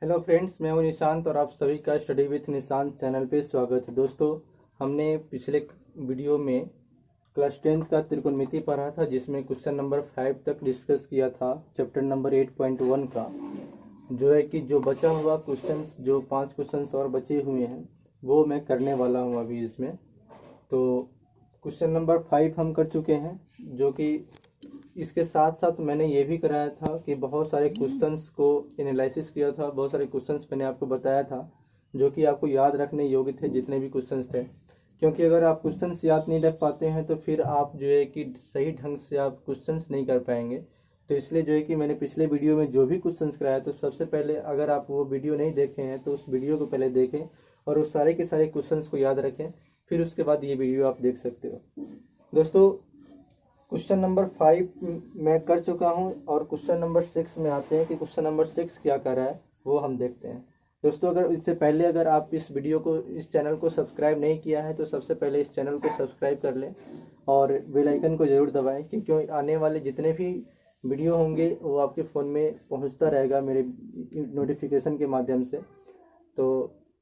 Hello friends, मैं हूं निशांत और आप सभी का स्टडी विथ निशांत चैनल पे स्वागत है। दोस्तों, हमने पिछले वीडियो में क्लास 10th का त्रिकोणमिति पढ़ा था, जिसमें क्वेश्चन नंबर 5 तक डिस्कस किया था चैप्टर नंबर 8.1 का। जो है कि जो बचा हुआ क्वेश्चंस, जो 5 क्वेश्चंस और बचे हुए हैं वो मैं करने वाला हूं अभी इसमें। तो क्वेश्चन नंबर 5 हम कर चुके हैं, जो कि इसके साथ साथ मैंने ये भी कराया था कि बहुत सारे क्वेश्चंस को एनालिसिस किया था। बहुत सारे क्वेश्चंस मैंने आपको बताया था जो कि आपको याद रखने योग्य थे, जितने भी क्वेश्चंस थे। क्योंकि अगर आप क्वेश्चंस याद नहीं रख पाते हैं तो फिर आप जो है कि सही ढंग से आप क्वेश्चंस नहीं कर पाएंगे। तो इसलिए जो है कि मैंने पिछले वीडियो में जो भी क्वेश्चंस कराया, तो सबसे पहले अगर आप वो वीडियो नहीं देखे हैं तो उस वीडियो को पहले देखें और उस सारे के सारे क्वेश्चंस को याद रखें, फिर उसके बाद ये वीडियो आप देख सकते हो। दोस्तों, क्वेश्चन नंबर 5 मैं कर चुका हूं और क्वेश्चन नंबर 6 में आते हैं कि क्वेश्चन नंबर 6 क्या कर रहा है वो हम देखते हैं। दोस्तों, अगर इससे पहले अगर आप इस वीडियो को, इस चैनल को सब्सक्राइब नहीं किया है तो सबसे पहले इस चैनल को सब्सक्राइब कर लें और बेल आइकन को ज़रूर दबाएं, क्योंकि आने वाले जितने भी वीडियो होंगे वो आपके फ़ोन में पहुंचता रहेगा मेरे नोटिफिकेशन के माध्यम से। तो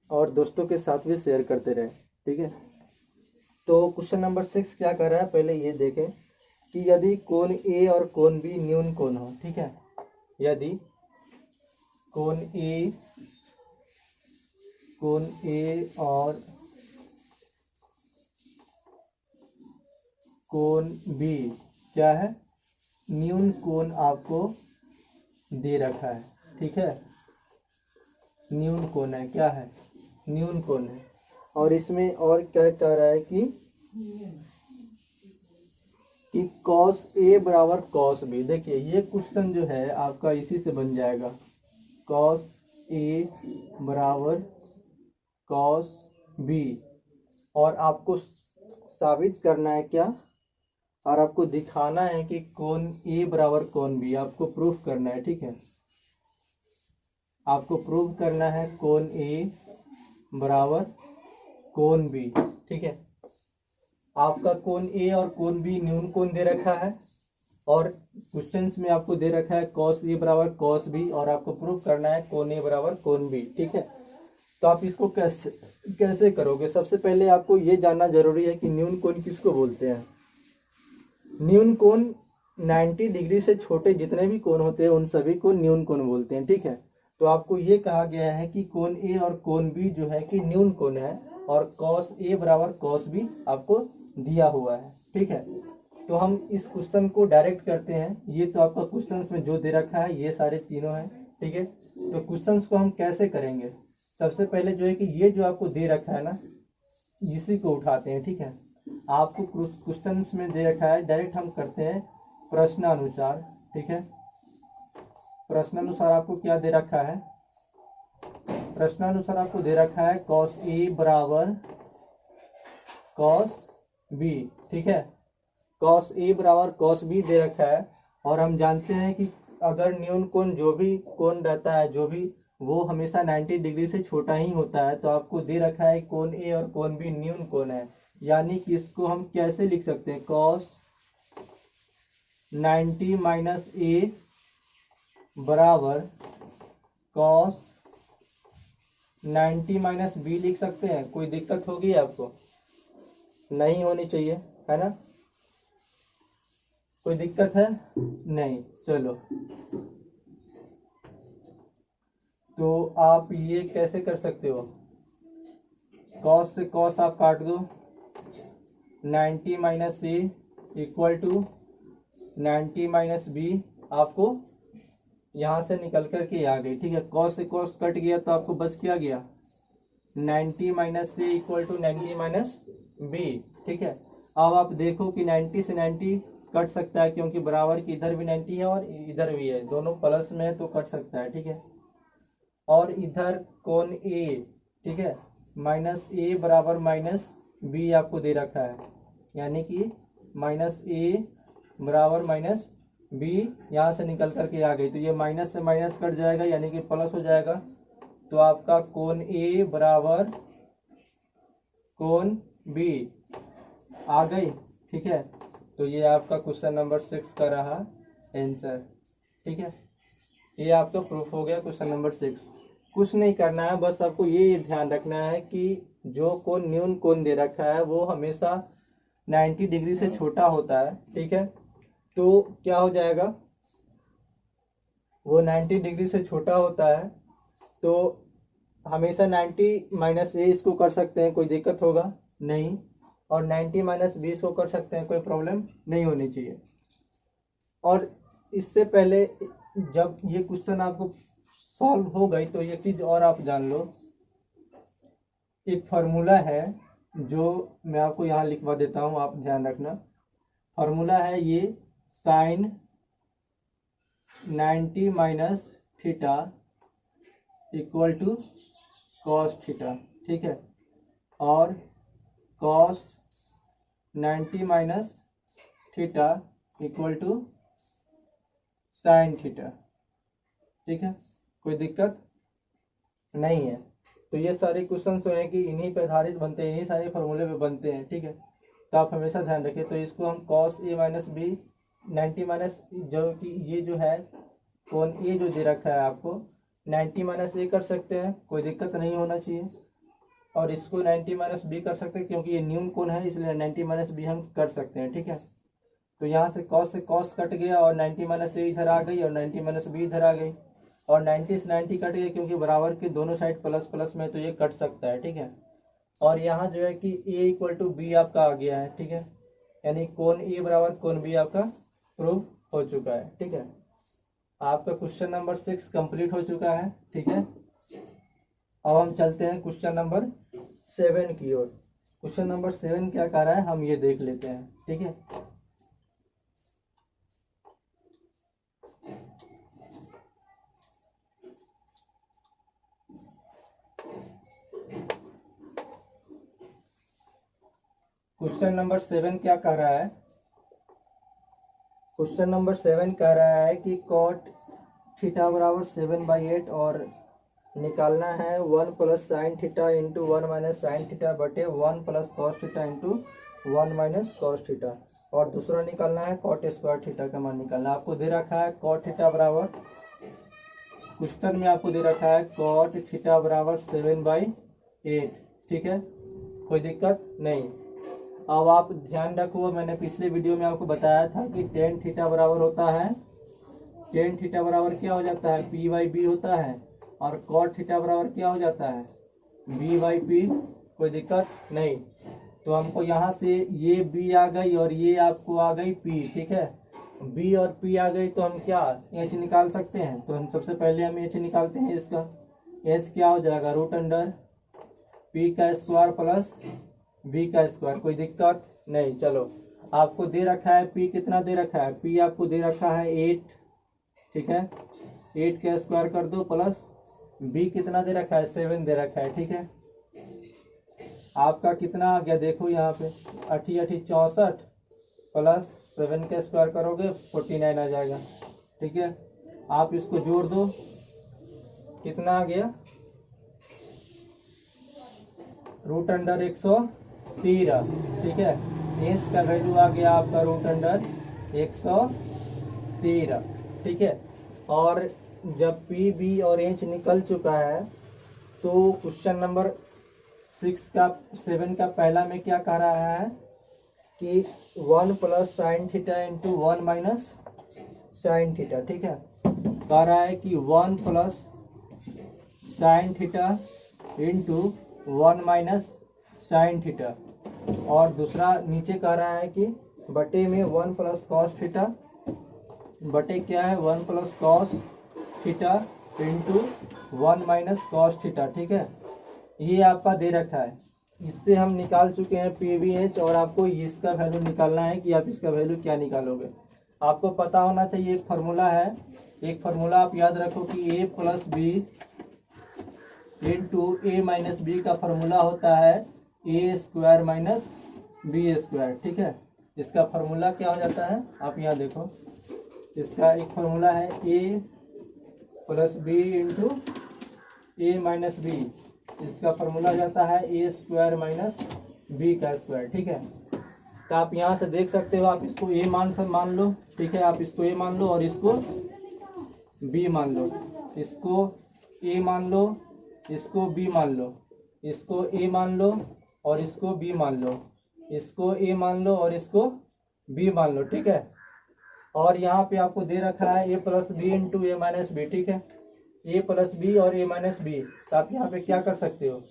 और दोस्तों के साथ भी शेयर करते रहें, ठीक है। तो क्वेश्चन नंबर 6 क्या कर रहा है, पहले ये देखें कि यदि कोण ए और कोण बी न्यून कोण हो, ठीक है। यदि कोण ए और कोण बी क्या है, न्यून कोण आपको दे रखा है, ठीक है। न्यून कोण है, क्या है, न्यून कोण है। और इसमें और क्या कह रहा है कि cos A बराबर cos B। देखिए, ये क्वेश्चन जो है आपका इसी से बन जाएगा। cos A बराबर cos B, और आपको साबित करना है क्या, और आपको दिखाना है कि कोण A बराबर कोण B, आपको प्रूफ करना है, ठीक है। आपको प्रूफ करना है कोण A बराबर कोण B, ठीक है। आपका कोण ए और कोण बी न्यून कोण दे रखा है और क्वेश्चंस में आपको दे रखा है cos ए बराबर cos बी, और आपको प्रूफ करना है कोण ए बराबर कोण बी, ठीक है। तो आप इसको कैसे करोगे, सबसे पहले आपको ये जानना जरूरी है कि न्यून कोण किसको बोलते हैं। न्यून कोण 90 डिग्री से छोटे जितने भी कोण होते हैं उन सभी को न्यून कोण बोलते हैं, ठीक है। तो आपको ये कहा गया है कि कोण ए और कोण बी जो है कि न्यून कोण है, और cos ए बराबर cos बी आपको दिया हुआ है, ठीक है। तो हम इस क्वेश्चन को डायरेक्ट करते हैं। ये तो आपका क्वेश्चन में जो दे रखा है ये सारे तीनों हैं, ठीक है। तो क्वेश्चन को हम कैसे करेंगे, सबसे पहले जो है कि ये जो आपको दे रखा है ना, इसी को उठाते हैं, ठीक है। आपको क्वेश्चन में दे रखा है, डायरेक्ट हम करते हैं प्रश्नानुसार, ठीक है। प्रश्नानुसार आपको क्या दे रखा है, प्रश्नानुसार आपको दे रखा है cos ए बराबर cos बी, ठीक है। cos ए बराबर cos बी दे रखा है, और हम जानते हैं कि अगर न्यून कोण जो भी कोण रहता है, जो भी वो हमेशा 90 डिग्री से छोटा ही होता है। तो आपको दे रखा है कोण ए और कोण बी न्यून कोण है, यानी कि इसको हम कैसे लिख सकते हैं, cos 90 माइनस ए बराबर cos 90 माइनस बी लिख सकते हैं। कोई दिक्कत होगी आपको, नहीं होनी चाहिए, है ना। कोई दिक्कत है नहीं, चलो। तो आप ये कैसे कर सकते हो, cos से cos आप काट दो, 90 minus A equal to 90 minus B, आपको यहां से निकल कर के आ गई, ठीक है। cos से cos कट गया तो आपको बस क्या गया, 90 minus A equal to 90 minus B, ठीक है। अब आप देखो कि 90 से 90 कट सकता है, क्योंकि बराबर की इधर भी 90 है और इधर भी है, दोनों प्लस में है तो कट सकता है, ठीक है। और इधर कोण ए, ठीक है, माइनस ए बराबर माइनस बी आपको दे रखा है, यानी कि माइनस ए बराबर माइनस बी यहाँ से निकल करके आ गई, तो ये माइनस से माइनस कट जाएगा यानी कि प्लस हो जाएगा। तो आपका कोण ए बराबर कोण बी आ गई, ठीक है। तो ये आपका क्वेश्चन नंबर 6 का रहा आंसर, ठीक है। ये आपका प्रूफ हो गया क्वेश्चन नंबर 6। कुछ नहीं करना है, बस आपको ये ध्यान रखना है कि जो कोण न्यून कोण दे रखा है वो हमेशा 90 डिग्री से छोटा होता है, ठीक है। तो क्या हो जाएगा, वो 90 डिग्री से छोटा होता है, तो हमेशा 90 माइनस ए इसको कर सकते हैं, कोई दिक्कत होगा नहीं। और 90 माइनस बी इसको कर सकते हैं, कोई प्रॉब्लम नहीं होनी चाहिए। और इससे पहले जब ये क्वेश्चन आपको सॉल्व हो गई तो एक चीज़ और आप जान लो, एक फार्मूला है जो मैं आपको यहाँ लिखवा देता हूँ, आप ध्यान रखना। फार्मूला है ये sine 90 minus theta equal to cos theta, ठीक है। और cos 90 minus theta equal to sine theta, ठीक है। कोई दिक्कत नहीं है। तो ये सारे क्वेश्चन जो हैं कि इन्हीं पे आधारित बनते हैं, इन्हीं सारे फॉर्मूले पे बनते हैं, ठीक है। तो आप हमेशा ध्यान रखिए। तो इसको हम cos A minus B 90 minus, जो कि ये जो है कोण ए जो दे रखा है आपको 90 माइनस ए कर सकते हैं, कोई दिक्कत नहीं होना चाहिए। और इसको 90 माइनस बी कर सकते हैं, क्योंकि ये न्यून कोण है इसलिए 90 माइनस बी हम कर सकते हैं, ठीक है। तो यहाँ से कॉस कट गया और 90 माइनस ए इधर आ गई और 90 माइनस बी इधर आ गई, और 90 से 90 कट गया क्योंकि बराबर के दोनों साइड प्लस प्लस में, तो ये कट सकता है, ठीक है। और यहाँ जो है कि ए इक्वल टू बी आपका आ गया है, ठीक है। यानी कोण ए बराबर कोण बी आपका प्रूव हो चुका है, ठीक है। आपका क्वेश्चन नंबर 6 कंप्लीट हो चुका है, ठीक है। अब हम चलते हैं क्वेश्चन नंबर 7 की ओर। क्वेश्चन नंबर 7 क्या कह रहा है हम ये देख लेते हैं, ठीक है। क्वेश्चन नंबर 7 क्या कह रहा है, क्वेश्चन नंबर 7 कह रहा है कि कॉट थीटा बराबर 7/8 और निकालना है 1 plus sine theta into 1 minus sine theta बटे 1 plus cos theta into 1 minus cos theta. और दूसरा निकालना है कॉट स्क्वायर थीटा का मान निकालना। आपको दे रखा है कॉट थीटा बराबर, क्वेश्चन में आपको दे रखा है कॉट थीटा बराबर 7/8, ठीक है। कोई दिक्कत नहीं। अब आप ध्यान रखो, मैंने पिछले वीडियो में आपको बताया था कि टेन थीटा बराबर होता है, टेन थीटा बराबर क्या हो जाता है, पी बाई बी होता है। और कॉट थीटा बराबर क्या हो जाता है, बी बाई पी। कोई दिक्कत नहीं। तो हमको यहाँ से ये बी आ गई और ये आपको आ गई पी, ठीक है। बी और पी आ गई तो हम क्या एच निकाल सकते हैं। तो हम सबसे पहले हम एच निकालते हैं। इसका एच क्या हो जाएगा, रूट अंडर पी का स्क्वायर प्लस बी का स्क्वायर। कोई दिक्कत नहीं। चलो, आपको दे रखा है पी, कितना दे रखा है, पी आपको दे रखा है 8, ठीक है। 8 का स्क्वायर कर दो प्लस बी कितना दे रखा है, 7 दे रखा है, ठीक है। आपका कितना आ गया देखो यहाँ पे 88 64 प्लस 7 का स्क्वायर करोगे 49 आ जाएगा, ठीक है। आप इसको जोड़ दो, कितना आ गया, रूट अंडर 113, ठीक है। एच का वैल्यू आ गया आपका रूट अंडर 113, ठीक है। और जब पी बी और एच निकल चुका है तो क्वेश्चन नंबर 7 का पहला में क्या कह रहा है कि 1 plus sine theta into 1 minus sign theta, ठीक है। कह रहा है कि 1 plus sine theta into 1 minus sine theta. और दूसरा नीचे कह रहा है कि बटे में 1 प्लस कॉस थीटा, बटे क्या है 1 plus cos theta into 1 minus cos theta, ठीक है। ये आपका दे रखा है, इससे हम निकाल चुके हैं पी वी एच। और आपको इसका वैल्यू निकालना है कि आप इसका वैल्यू क्या निकालोगे। आपको पता होना चाहिए, एक फार्मूला है, एक फार्मूला आप याद रखो कि ए प्लस बी इंटू ए माइनस बी का फार्मूला होता है A square minus B square, ठीक है। इसका फार्मूला क्या हो जाता है, आप यहाँ देखो, इसका एक फार्मूला है ए प्लस बी इंटू ए माइनस बी। इसका फार्मूला जाता है ए स्क्वायर माइनस बी का स्क्वायर, ठीक है। तो आप यहाँ से देख सकते हो, आप इसको ए मान लो, ठीक है। आप इसको ए मान लो और इसको बी मान लो। इसको ए मान लो, इसको बी मान लो, इसको ए मान लो और इसको बी मान लो, इसको ए मान लो और इसको बी मान लो, ठीक है। और यहाँ पे आपको दे रखा है ए प्लस बी इंटू ए माइनस बी, ठीक है, ए प्लस बी और ए माइनस बी। तो आप यहाँ पे क्या कर सकते हो,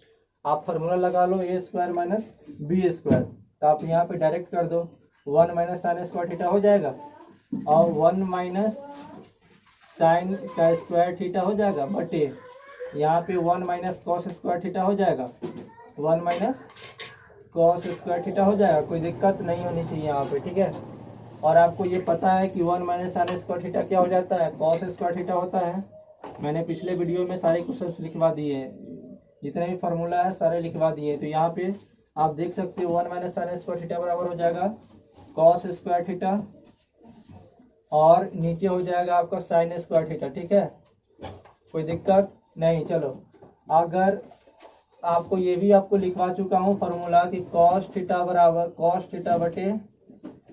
आप फार्मूला लगा लो ए स्क्वायर माइनस बी स्क्वायर। तो आप यहाँ पे डायरेक्ट कर दो, 1 माइनस साइन स्क्वायर थीटा हो जाएगा और 1 माइनस साइन का स्क्वायर थीटा हो जाएगा, बटे यहाँ पे 1 माइनस कॉस स्क्वायर थीटा हो जाएगा, 1 माइनस कॉस स्क्वायर थीटा हो जाएगा। कोई दिक्कत नहीं होनी चाहिए यहाँ पे, ठीक है। और आपको ये पता है कि 1 माइनस साइन स्क्वायर थीटा क्या हो जाता है, कॉस स्क्वायर थीटा होता है। मैंने पिछले वीडियो में सारे क्वेश्चंस लिखवा दिए हैं, जितने भी फार्मूला है सारे लिखवा दिए। तो यहाँ पे आप देख सकते हो 1 माइनस साइन स्क्वायर थीटा बराबर हो जाएगा कॉस स्क्वायर थीटा और नीचे हो जाएगा आपका साइन स्क्वायर थीटा, ठीक है। कोई दिक्कत नहीं। चलो, अगर आपको ये भी आपको लिखवा चुका हूँ फार्मूला कि कॉस थीटा बराबर कॉस थीटा बटे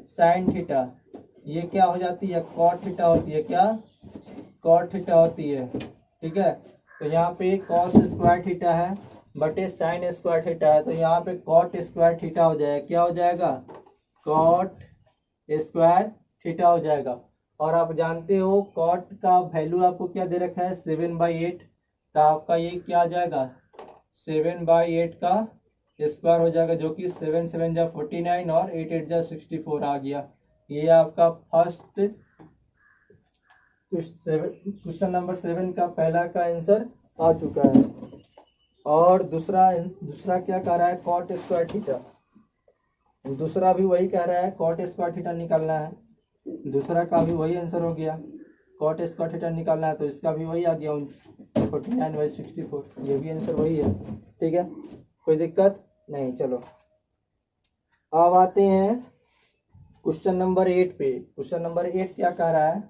साइन थीटा, ये क्या हो जाती है, कॉट थीटा होती है, क्या कॉट थीटा होती है, ठीक है। तो यहाँ पे कॉस स्क्वायर थीटा है बटे साइन स्क्वायर थीटा है, तो यहाँ पे कॉट स्क्वायर थीटा हो जाएगा, क्या हो जाएगा, कॉट स्क्वायर थीटा हो जाएगा। और आप जानते हो कॉट का वैल्यू आपको क्या दे रखा है, 7/8। तो आपका ये क्या आ जाएगा, 7/8 का स्क्वायर हो जाएगा, जो कि 7 7 जा 49 और 8 8 जा 64 आ गया। ये आपका फर्स्ट क्वेश्चन नंबर 7 का पहला का आंसर आ चुका है। और दूसरा क्या कह रहा है, कॉट स्क्वायर थीटा। दूसरा भी वही कह रहा है, कॉट स्क्वायर थीटा निकालना है। दूसरा का भी वही आंसर हो गया, कॉट स्क्वायर थीटा निकालना है, तो इसका भी वही आ गया 49/64, ये भी आंसर वही है, ठीक है। कोई दिक्कत नहीं। चलो, अब आते हैं क्वेश्चन नंबर 8 पे। क्वेश्चन नंबर 8 क्या कह रहा है,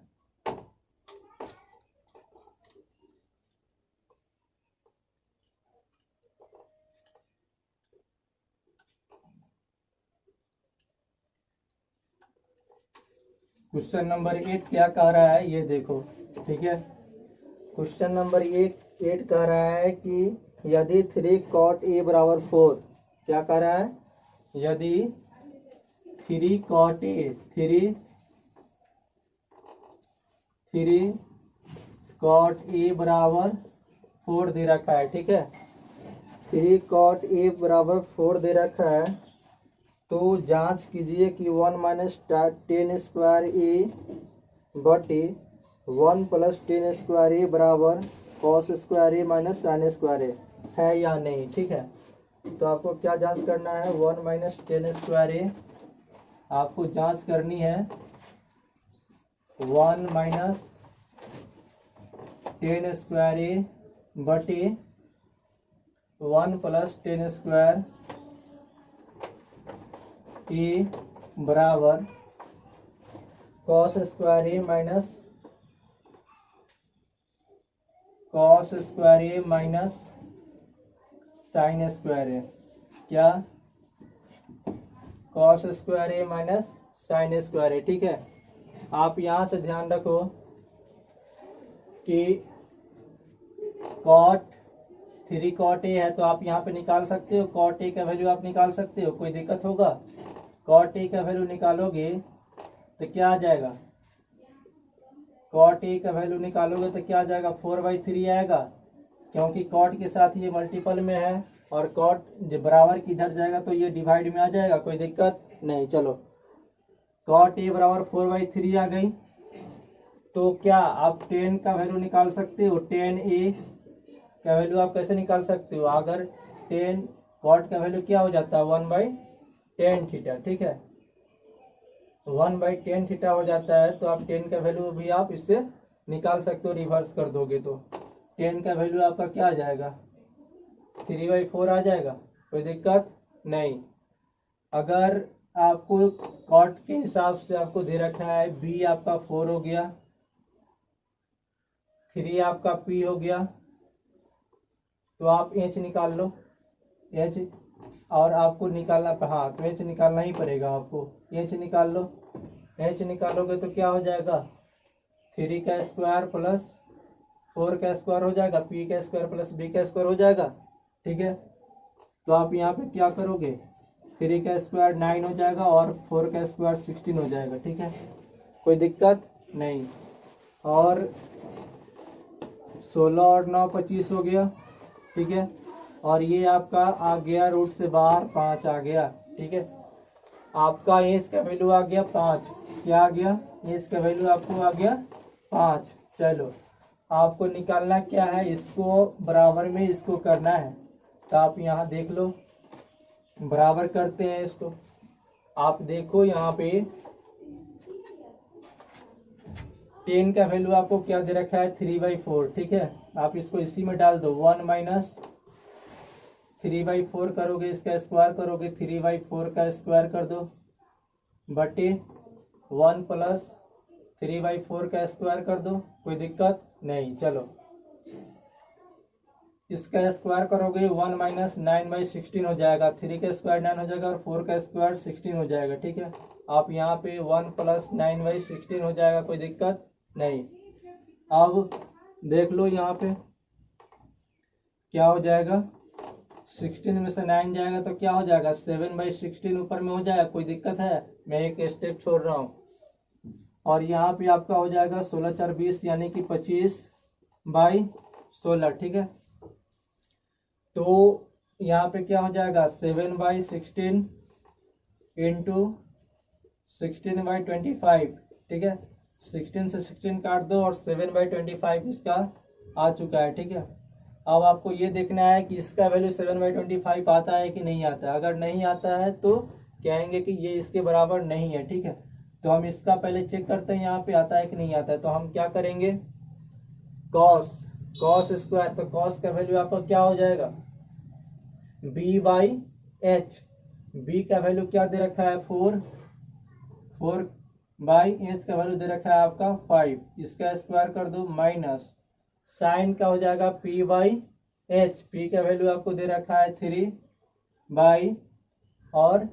क्वेश्चन नंबर 8 क्या कह रहा है, ये देखो, ठीक है। क्वेश्चन नंबर 8 कह रहा है कि यदि 3 cot a बराबर 4, क्या कह रहा है, यदि 3 cot a 3 cot a बराबर 4 दे रखा है, ठीक है। 3 cot a बराबर 4 दे रखा है, तो जांच कीजिए कि 1 माइनस 10 स्क्वायर ए बटे 1 प्लस 10 स्क्वायर ए बराबर कॉस स्क्वायर ए माइनस साइन स्क्वायर ए है या नहीं, ठीक है। तो आपको क्या जांच करना है, 1 माइनस 10 स्क्वायर ए आपको जांच करनी है, 1 माइनस 10 स्क्वायर ए बटे 1 प्लस 10 स्क्वायर ए बराबर कॉस स्क्वायर ए माइनस साइन स्क्वायर ए, क्या, कॉस स्क्वायर ए माइनस साइन स्क्वायर ए, ठीक है। आप यहाँ से ध्यान रखो कि कॉट 3 cot ए है, तो आप यहाँ पे निकाल सकते हो, cot ए का वैल्यू आप निकाल सकते हो, कोई दिक्कत होगा। cot ए का वैल्यू निकालोगे तो क्या आ जाएगा, cot ए का वैल्यू निकालोगे तो क्या आ जाएगा, 4/3 आएगा, क्योंकि cot के साथ ये मल्टीपल में है और cot जब बराबर किधर जाएगा तो ये डिवाइड में आ जाएगा, कोई दिक्कत नहीं। चलो, cot ए बराबर 4/3 आ गई, तो क्या आप 10 का वैल्यू निकाल सकते हो, 10 ए का वैल्यू आप कैसे निकाल सकते हो, अगर 10 cot का वैल्यू क्या हो जाता है, 1/10 थीटा, ठीक है, 1/10 थीटा हो जाता है। तो आप 10 का वैल्यू भी आप इससे निकाल सकते हो, रिवर्स कर दोगे तो 10 का वैल्यू आपका क्या आ जाएगा, 3/4 आ जाएगा, कोई दिक्कत नहीं। अगर आपको cot के हिसाब से आपको दे रखा है b आपका 4 हो गया, 3 आपका p हो गया, तो आप h निकाल लो, h, और आपको निकालना, हाँ तो h निकालना ही पड़ेगा आपको, h निकाल लो। h निकालोगे तो क्या हो जाएगा, 3 का स्क्वायर प्लस 4 का स्क्वायर हो जाएगा, p का स्क्वायर प्लस b का स्क्वायर हो जाएगा। ठीक है, तो आप यहाँ पे क्या करोगे, 3 का स्क्वायर 9 हो जाएगा और 4 का स्क्वायर 16 हो जाएगा। ठीक है, कोई दिक्कत नहीं। और 16 और 9 25 हो गया। ठीक है, और ये आपका आ गया रूट से बाहर 5 आ गया। ठीक है, आपका एस का वैल्यू आ गया 5। क्या आ गया, एस का वैल्यू आपको आ गया 5। चलो, आपको निकालना क्या है, इसको बराबर में इसको करना है। तो आप यहाँ देख लो, बराबर करते हैं इसको। आप देखो यहाँ पे 10 का वैल्यू आपको क्या दे रखा है, 3/4। ठीक है, आप इसको इसी में डाल दो। 1 माइनस 3/4 करोगे, इसका स्क्वायर करोगे, 3/4 का स्क्वायर कर दो बटे 1 प्लस 3/4 का स्क्वायर कर दो। कोई दिक्कत नहीं। चलो, इसका स्क्वायर करोगे 1 माइनस 9/16 हो जाएगा। 3 का स्क्वायर 9 हो जाएगा और 4 का स्क्वायर 16 हो जाएगा। ठीक है, आप यहाँ पे 1 प्लस 9/16 हो जाएगा। कोई दिक्कत नहीं। अब देख लो यहाँ पे क्या हो जाएगा, 16 में से 9 जाएगा तो क्या हो जाएगा, 7/16 ऊपर में हो जाएगा। कोई दिक्कत है, मैं एक स्टेप छोड़ रहा हूँ। और यहाँ पे आपका हो जाएगा 16 4 20 यानी कि 25/16। ठीक है, तो यहाँ पे क्या हो जाएगा, 7/16 इंटू 16/25। ठीक है, 16 से 16 काट दो और 7/25 इसका आ चुका है। ठीक है, अब आपको ये देखना है कि इसका वैल्यू 7/25 आता है कि नहीं आता है। अगर नहीं आता है तो कहेंगे कि ये इसके बराबर नहीं है। ठीक है, तो हम इसका पहले चेक करते हैं यहाँ पे आता है कि नहीं आता है। तो हम क्या करेंगे, कॉस स्क्वायर, तो कॉस का वैल्यू आपका क्या हो जाएगा, b/h। b का वैल्यू क्या दे रखा है, 4/h का वैल्यू दे रखा है आपका 5। इसका स्क्वायर कर दो माइनस साइन का हो जाएगा p/h। p का वैल्यू आपको दे रखा है 3 और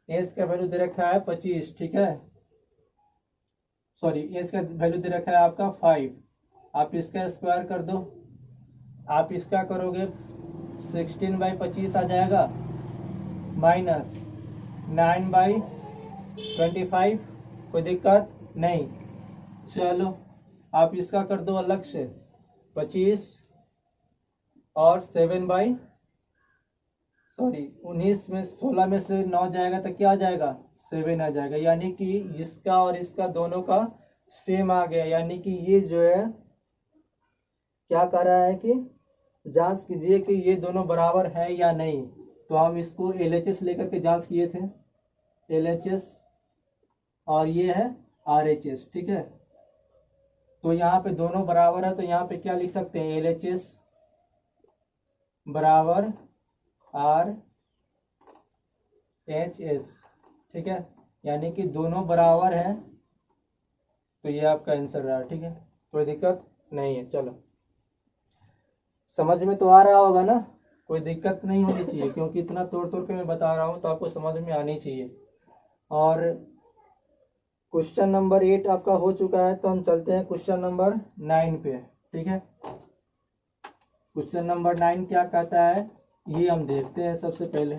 h का वैल्यू दे रखा है 25। ठीक है, सॉरी, h का वैल्यू दे रखा है आपका 5। आप इसका स्क्वायर कर दो, आप इसका करोगे 16/25 आ जाएगा माइनस 9/25। कोई दिक्कत नहीं। चलो, आप इसका कर दो अलग से 25 और 19 में 16 में से 9 जाएगा तो क्या आ जाएगा, 7 आ जाएगा। यानी कि इसका और इसका दोनों का सेम आ गया। यानी कि ये जो है क्या कर रहा है कि जांच कीजिए कि ये दोनों बराबर है या नहीं। तो हम इसको LHS लेकर के जांच किए थे, LHS, और ये है RHS। ठीक है, तो यहाँ पे दोनों बराबर है, तो यहाँ पे क्या लिख सकते हैं, LHS बराबर RHS। ठीक है, यानी कि दोनों बराबर है, तो ये आपका आंसर रहा। ठीक है, कोई दिक्कत नहीं है। चलो, समझ में तो आ रहा होगा ना, कोई दिक्कत नहीं होनी चाहिए, क्योंकि इतना तोड़ तोड़ के मैं बता रहा हूँ तो आपको समझ में आनी चाहिए। और क्वेश्चन नंबर 8 आपका हो चुका है, तो हम चलते हैं क्वेश्चन नंबर 9 पे। ठीक है, क्वेश्चन नंबर 9 क्या कहता है ये हम देखते हैं सबसे पहले।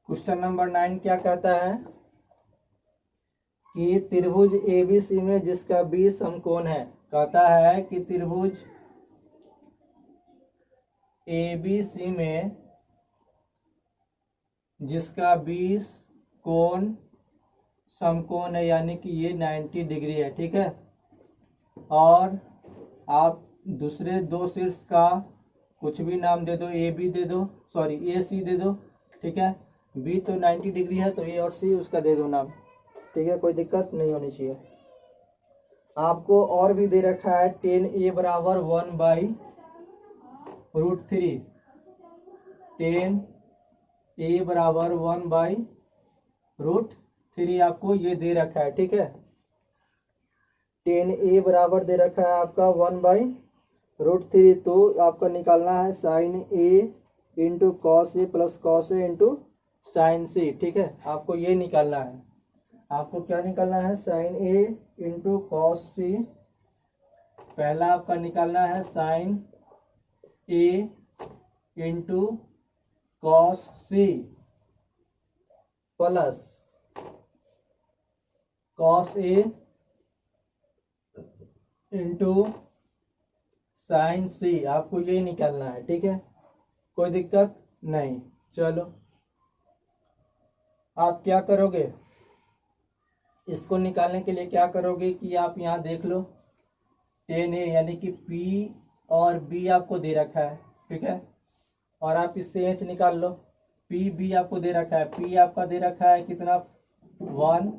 क्वेश्चन नंबर 9 क्या कहता है कि त्रिभुज ABC में जिसका 20 समकोण है। कहता है कि त्रिभुज ABC में जिसका 20 कोण समकोण है, यानी कि ये 90 डिग्री है। ठीक है, और आप दूसरे दो शीर्ष का कुछ भी नाम दे दो, AB दे दो, सॉरी AC दे दो। ठीक है, B तो 90 डिग्री है, तो A और C उसका दे दो नाम। ठीक है, कोई दिक्कत नहीं होनी चाहिए। आपको और भी दे रखा है 10A बराबर 1/√3। 10A बराबर 1/√3 आपको ये दे रखा है। ठीक है, 10A बराबर दे रखा है आपका 1/√3। तो आपको निकालना है sine A into cos A plus cos A into sine C. ठीक है, आपको ये निकालना है। आपको क्या निकालना है? Sine A into cos C. पहला आपका निकालना है sine A into cos C plus cos A into sine C. आपको यही निकालना है। ठीक है, कोई दिक्कत नहीं। चलो, आप क्या करोगे? इसको निकालने के लिए क्या करोगे कि आप यहाँ देख लो, 10a यानी कि P और B आपको दे रखा है। ठीक है, और आप इससे H निकाल लो। P B आपको दे रखा है, P आपका दे रखा है कितना? 1,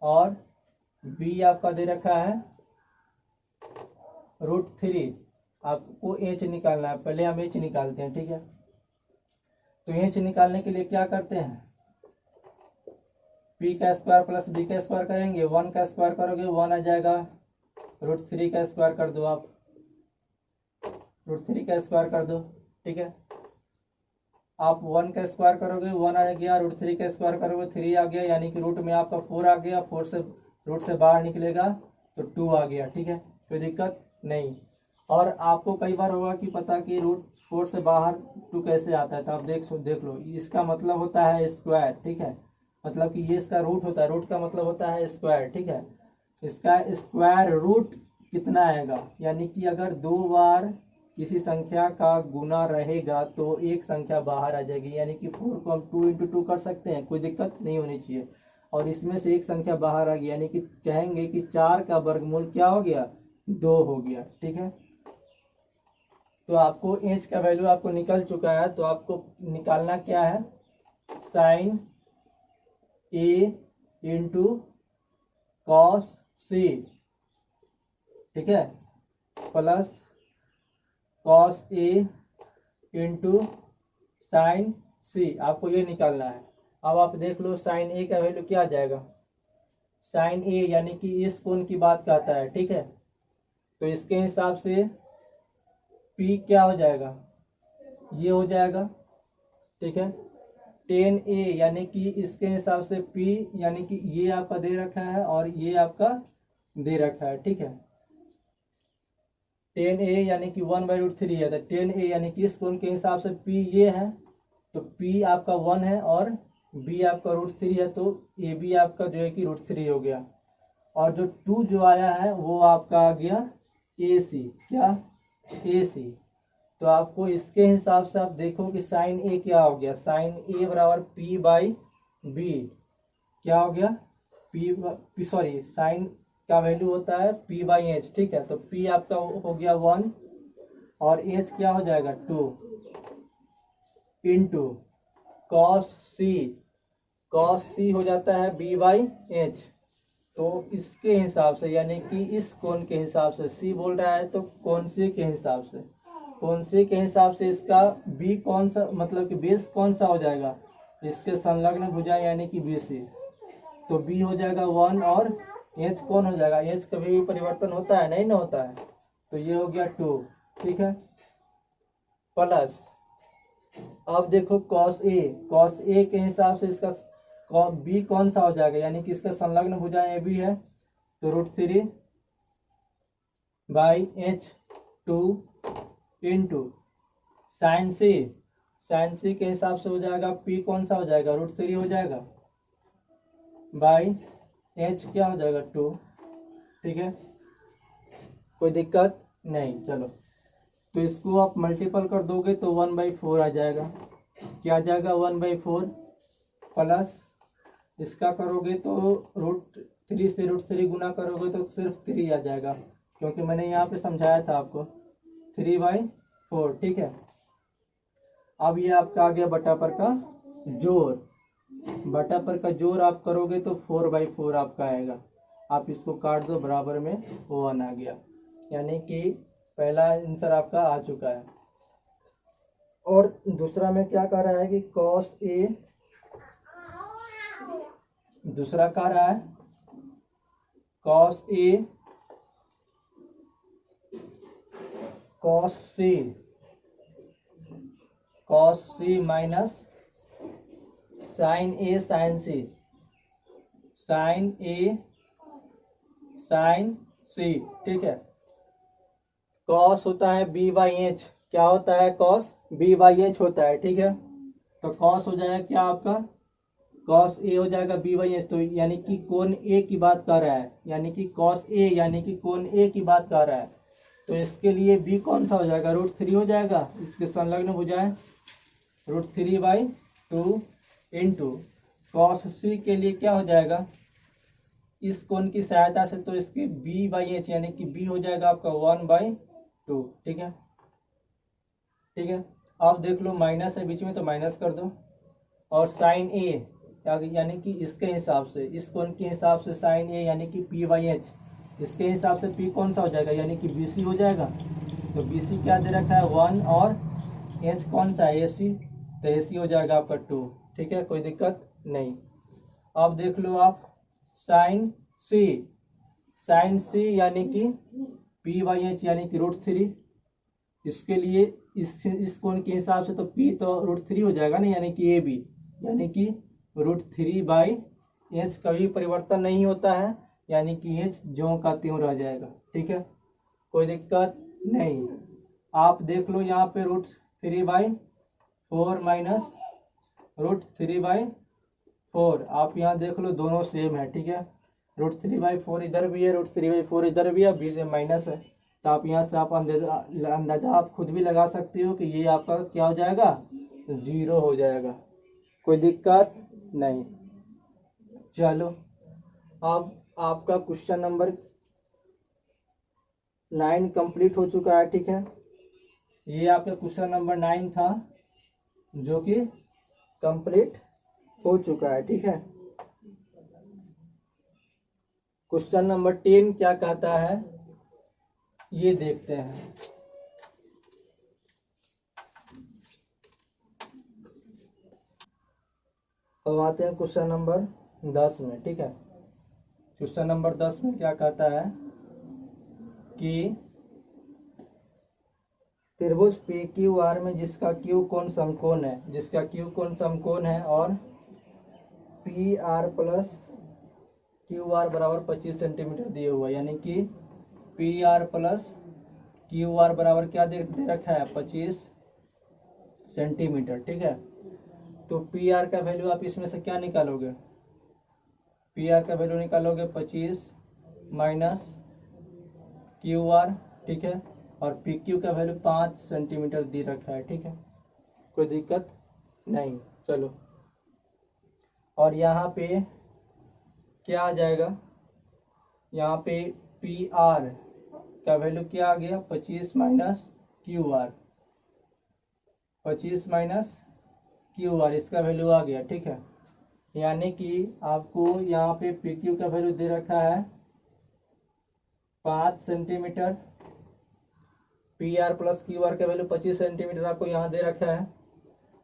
और B आपका दे रखा है √3। आपको H निकालना है। पहले हम H निकालते हैं। ठीक है, तो H निकालने के लिए क्या करते हैं? P का स्क्वायर प्लस B का स्क्वायर करेंगे। 1 का स्क्वायर करोगे 1 आ जाएगा, √3 का स्क्वायर कर दो आप, √3 का स्क्वायर कर दो। ठीक है, आप 1 का स्क्वायर करोगे 1 आ गया, √3 का स्क्वायर करोगे 3 आ गया, यानी कि रूट में आपका 4 आ गया। 4 से रूट से बाहर निकलेगा तो 2 आ गया। ठीक है, कोई दिक्कत नहीं। और आपको कई बार होगा कि पता कि √4 से बाहर 2 कैसे आता है, तो आप देख लो, इसका मतलब होता है स्क्वायर। ठीक है, मतलब कि ये इसका रूट होता है, रूट का मतलब होता है स्क्वायर। ठीक है, इसका स्क्वायर रूट कितना आएगा? यानी कि अगर 2 बार किसी संख्या का गुना रहेगा तो एक संख्या बाहर आ जाएगी, यानी कि 4 को हम 2 इंटू 2 कर सकते हैं, कोई दिक्कत नहीं होनी चाहिए। और इसमें से एक संख्या बाहर आ गई, यानी कि कहेंगे कि 4 का वर्गमूल क्या हो गया? 2 हो गया। ठीक है, तो आपको एच का वैल्यू आपको निकल चुका है। तो आपको निकालना क्या है? साइन ए इंटू कॉस सी। ठीक है, plus cos A into sine C. आपको ये निकालना है। अब आप देख लो साइन ए का वैल्यू क्या आ जाएगा? साइन ए यानी कि इस कोण की बात करता है। ठीक है, तो इसके हिसाब से पी क्या हो जाएगा? ये हो जाएगा। ठीक है, 10a यानी कि इसके हिसाब से P यानी कि ये आपका दे रखा है और ये आपका दे रखा है। ठीक है, 10a यानी कि 1/√3 है, तो 10a यानी कि इस कोण के हिसाब से P ये है, तो P आपका 1 है और B आपका √3 है, तो AB आपका जो है कि √3 हो गया। और जो 2 जो आया है वो आपका आ गया AC। क्या? AC। तो आपको इसके हिसाब से आप देखो कि साइन ए क्या हो गया? साइन ए बराबर P/B क्या हो गया? साइन का वैल्यू होता है P/H। ठीक है, तो P आपका हो गया 1 और H क्या हो जाएगा? 2 इंटू कॉस सी। कॉस सी हो जाता है B/H। तो इसके हिसाब से यानी कि इस कोण के हिसाब से, सी बोल रहा है तो कोण सी के हिसाब से, कोण सी के हिसाब से इसका बी कौन सा, मतलब कि बेस कौन सा हो जाएगा? इसके संलग्न भुजा यानी कि BC। तो बी हो जाएगा 1 और एच कौन हो जाएगा? एच कभी भी परिवर्तन होता है? नहीं ना होता है, तो ये हो गया 2। ठीक है, प्लस अब देखो कॉस ए के हिसाब से इसका बी कौन सा हो जाएगा? यानी कि इसका संलग्न भुजा ए बी है, तो √3/H2 इंटू साइन सी। साइन सी के हिसाब से हो जाएगा P कौन सा हो जाएगा? √3 हो जाएगा, बाई H क्या हो जाएगा? 2। ठीक है, कोई दिक्कत नहीं। चलो, तो इसको आप मल्टीपल कर दोगे तो 1/4 आ जाएगा। क्या आ जाएगा? 1/4 प्लस इसका करोगे तो √3 से √3 गुना करोगे तो सिर्फ 3 आ जाएगा, क्योंकि मैंने यहाँ पे समझाया था आपको 3/4। ठीक है, अब ये आपका आ गया बटा पर का जोड़। बटा पर का जोड़ आप करोगे तो 4/4 आपका आएगा। आप इसको काट दो, बराबर में 1 आ गया, यानी कि पहला आंसर आपका आ चुका है। और दूसरा में क्या कह रहा है कि कॉस ए, दूसरा कह रहा है cos A cos C cos C minus sign A sign C, sign A sign C, ठीक है। कॉस होता है बी बाई एच, क्या होता है कॉस बी बाई एच होता है, ठीक है। तो कॉस हो जाएगा क्या आपका, कॉस ए हो जाएगा बी बाई एच, तो यानी कि कोण ए की बात कर रहा है, यानी कि कॉस ए यानी कि कोण ए की बात कर रहा है। तो इसके लिए बी कौन सा हो जाएगा, √3 हो जाएगा, इसके संलग्न हो जाए √3/2 इंटू कॉस सी के लिए क्या हो जाएगा, इस कोण की सहायता से, तो इसकी बी बाई एच यानी कि बी हो जाएगा आपका 1/2, ठीक है, ठीक है। अब देख लो माइनस है बीच में तो माइनस कर दो, और साइन ए यानी कि इसके हिसाब से, इस कोण के हिसाब से साइन ए यानी कि पी बाई एच, इसके हिसाब से पी कौन सा हो जाएगा, यानी कि बी सी हो जाएगा। तो बी सी क्या दे रखा है 1, और एच कौन सा है ए सी, तो ए सी हो जाएगा आपका 2, ठीक है, कोई दिक्कत नहीं। अब देख लो आप साइन सी, साइन सी यानी कि पी बाई एच यानी कि √3, इसके लिए इस कोण के हिसाब से तो पी तो √3 हो जाएगा ना, यानी कि ए बी, यानी कि √3/एच कभी परिवर्तन नहीं होता है, यानी कि एच ज्यों का त्यों रह जाएगा, ठीक है, कोई दिक्कत नहीं। आप देख लो यहाँ पे √3/4 माइनस √3/4, आप यहाँ देख लो दोनों सेम है, ठीक है। √3/4 इधर भी है, √3/4 इधर भी है, बीच में माइनस है, तो आप यहाँ से आप अंदाजा आप खुद भी लगा सकते हो कि ये आपका क्या हो जाएगा, 0 हो जाएगा, कोई दिक्कत नहीं। चलो अब आपका क्वेश्चन नंबर 9 कंप्लीट हो चुका है, ठीक है। ये आपका क्वेश्चन नंबर 9 था जो कि कंप्लीट हो चुका है, ठीक है। क्वेश्चन नंबर 10 क्या कहता है ये देखते हैं। अब आते हैं क्वेश्चन नंबर 10 में, ठीक है। क्वेश्चन नंबर 10 में क्या कहता है कि त्रिभुज पी क्यू आर में जिसका क्यू कोण समकोण है, जिसका क्यू कोण समकोण है, और P R plus Q R बराबर 25 सेंटीमीटर दिए हुआ है, यानी कि P R plus Q R बराबर क्या दे रखा है 25 सेंटीमीटर, ठीक है। तो पी आर का वैल्यू आप इसमें से क्या निकालोगे, पी आर का वैल्यू निकालोगे 25 माइनस क्यू आर, ठीक है, और पी क्यू का वैल्यू 5 सेंटीमीटर दे रखा है, ठीक है, कोई दिक्कत नहीं। चलो, और यहाँ पे क्या आ जाएगा, यहाँ पे पी आर का वैल्यू क्या आ गया 25 minus Q R, 25 minus Q R, इसका वैल्यू आ गया, ठीक है। यानी कि आपको यहाँ पे पी क्यू का वैल्यू दे रखा है 5 centimetre, P R plus Q R का वैल्यू 25 सेंटीमीटर आपको यहाँ दे रखा है,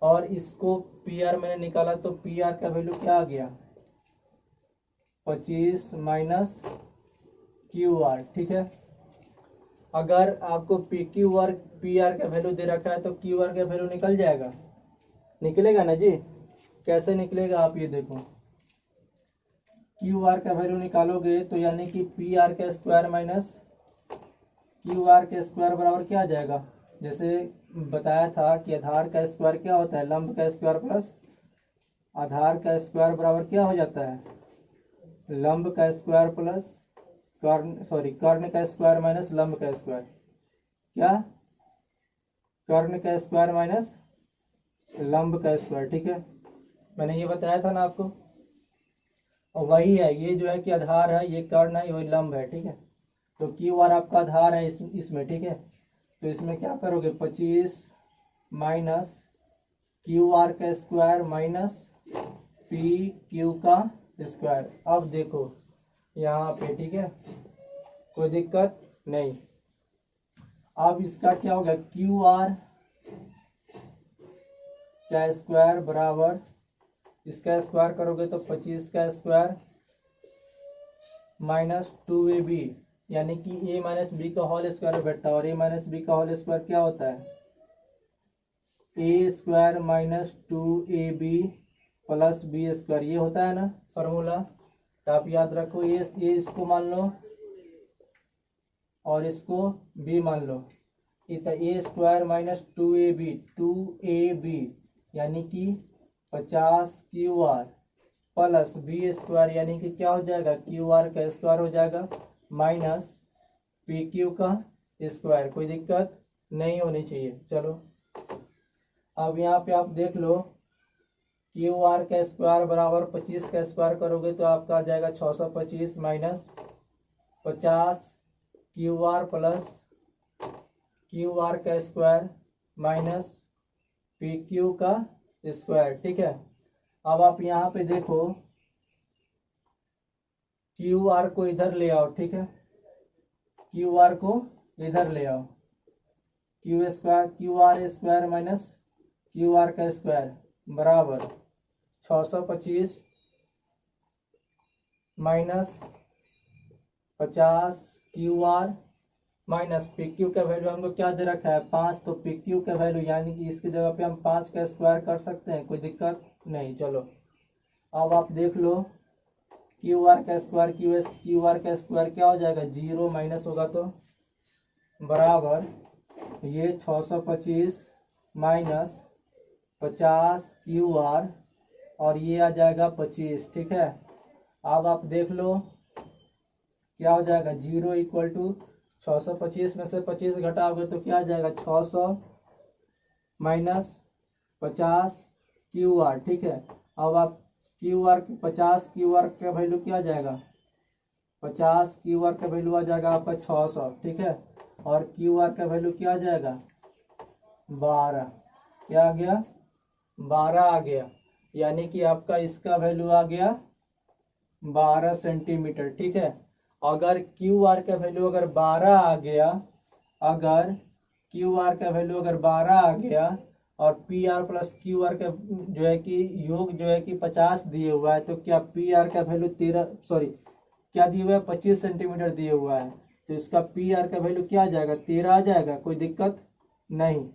और इसको पी आर मैंने निकाला तो पी आर का वैल्यू क्या आ गया 25 माइनस क्यू आर, ठीक है। अगर आपको पी आर का वैल्यू दे रखा है तो क्यू आर का वैल्यू निकल जाएगा, निकलेगा ना जी, कैसे निकलेगा आप ये देखो, क्यू आर का वैल्यू निकालोगे तो यानी कि पी आर का स्क्वायर माइनस क्यू आर के स्क्वायर बराबर क्या आ जाएगा, जैसे बताया था कि आधार का स्क्वायर क्या होता है, लंब का स्क्वायर प्लस आधार का स्क्वायर बराबर क्या हो जाता है, लंब का स्क्वायर प्लस कर्ण का स्क्वायर माइनस लंब का स्क्वायर, क्या कर्ण का स्क्वायर माइनस लंब का स्क्वायर, ठीक है, मैंने ये बताया था ना आपको। और वही है, ये जो है कि आधार है, ये कर्ण है, वही लंब है, ठीक है। तो क्यू आर आपका आधार है इसमें, ठीक है। तो इसमें क्या करोगे 25 माइनस क्यू आर का स्क्वायर माइनस पी क्यू का स्क्वायर। अब देखो यहाँ पे, ठीक है, कोई दिक्कत नहीं। अब इसका क्या होगा क्यू आर का स्क्वायर बराबर, इसका स्क्वायर करोगे तो 25 का स्क्वायर माइनस 2ab, यानी कि a माइनस बी का होल स्क्वायर बैठता है, और a माइनस बी का होल स्क्वायर क्या होता है A square minus 2ab plus B square, ये होता है ना फॉर्मूला। तो आप याद रखो, ये इसको मान लो और इसको बी मान लो। ए स्क्वायर माइनस 2ab यानी कि 50 QR प्लस बी स्क्वायर यानी कि क्या हो जाएगा, QR का स्क्वायर हो जाएगा माइनस PQ का स्क्वायर। कोई दिक्कत नहीं होनी चाहिए। चलो अब यहाँ पे आप देख लो, QR का स्क्वायर बराबर 25 का स्क्वायर करोगे तो आपका आ जाएगा 625 माइनस 50 QR प्लस QR का स्क्वायर माइनस PQ का स्क्वायर। ठीक है, अब आप यहाँ पे देखो, QR को इधर ले आओ। ठीक है, QR को इधर ले आओ, QR स्क्वायर माइनस QR का स्क्वायर बराबर 625 माइनस 50 QR माइनस PQ का वैल्यू हमको क्या दे रखा है 5, तो PQ का वैल्यू यानी कि इसकी जगह पे हम 5 का स्क्वायर कर सकते हैं, कोई दिक्कत नहीं। चलो अब आप देख लो, QR का स्क्वायर QR का स्क्वायर क्या हो जाएगा, 0 माइनस होगा तो बराबर ये 625 माइनस 50 QR और ये आ जाएगा 25। ठीक है, अब आप देख लो क्या हो जाएगा, 0 इक्वल टू 625 में से 25 घटाओगे तो क्या आ जाएगा 600 माइनस 50 QR। ठीक है, अब आप QR 50 QR का वैल्यू क्या आ जाएगा, 50 QR का वैल्यू आ जाएगा आपका 600। ठीक है, और QR का वैल्यू क्या आ जाएगा 12, क्या आ गया 12 आ गया, यानी कि आपका इसका वैल्यू आ गया 12 सेंटीमीटर। ठीक है, अगर QR का वैल्यू अगर 12 आ गया, अगर QR का वैल्यू अगर 12 आ गया और PR प्लस QR का जो है कि योग जो है कि 50 दिए हुआ है, तो क्या PR का वैल्यू 13 क्या दिए हुआ है 25 सेंटीमीटर दिए हुआ है, तो इसका PR का वैल्यू क्या आ जाएगा 13 आ जाएगा, कोई दिक्कत नहीं।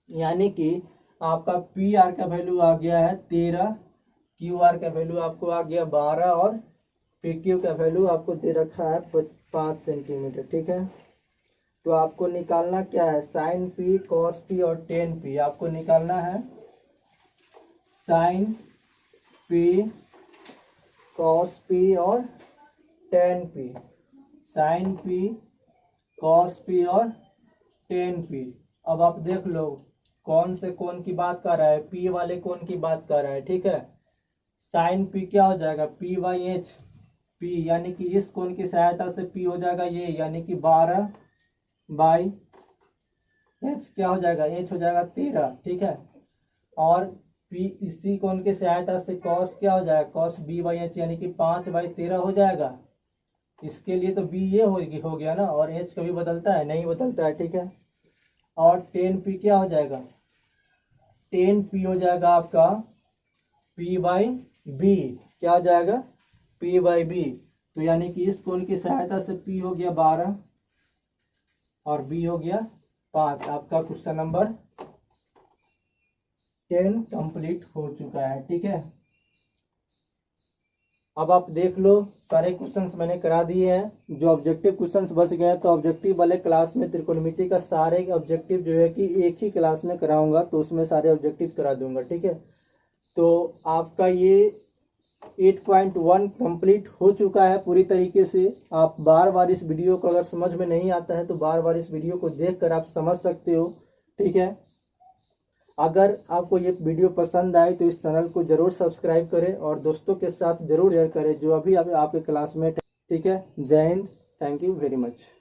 यानी कि आपका PR का वैल्यू आ गया है 13, QR का वैल्यू आपको आ गया 12 और PQ का वैल्यू आपको दे रखा है 5 सेंटीमीटर। ठीक है, तो आपको निकालना क्या है, साइन P कॉस P और टेन P आपको निकालना है। साइन P कॉस P और tan P, sine P cos P और टेन P। अब आप देख लो कौन से कोण की बात कर रहा है, P वाले कोण की बात कर रहा है। ठीक है, साइन P क्या हो जाएगा P/H, P यानी कि इस कोण की सहायता से P हो जाएगा ये, यानी कि 12/H क्या हो जाएगा, H हो जाएगा 13। ठीक है, और P इसी कोण की सहायता से cos क्या हो जाएगा, cos B/H यानी कि 5/13 हो जाएगा। इसके लिए तो B ये हो गया ना, और H कभी बदलता है, नहीं बदलता है। ठीक है, और टेन P क्या हो जाएगा, टेन P हो जाएगा आपका P/B, क्या हो जाएगा P/B। तो यानी कि इस कोण की सहायता से P हो गया 12 और B हो गया 5। आपका क्वेश्चन नंबर 10 कंप्लीट हो चुका है। ठीक है, अब आप देख लो सारे क्वेश्चंस मैंने करा दिए हैं। जो ऑब्जेक्टिव क्वेश्चंस बच गए तो ऑब्जेक्टिव वाले क्लास में त्रिकोणमिति का सारे ऑब्जेक्टिव जो है कि एक ही क्लास में कराऊंगा, तो उसमें सारे ऑब्जेक्टिव करा दूंगा। ठीक है, तो आपका ये 8.1 कंप्लीट हो चुका है पूरी तरीके से। आप बार बार इस वीडियो को अगर समझ में नहीं आता है तो बार बार इस वीडियो को देखकर आप समझ सकते हो। ठीक है, अगर आपको ये वीडियो पसंद आए तो इस चैनल को जरूर सब्सक्राइब करें और दोस्तों के साथ जरूर शेयर करें जो अभी आपके क्लासमेट है। ठीक है, जय Hind, thank you very much.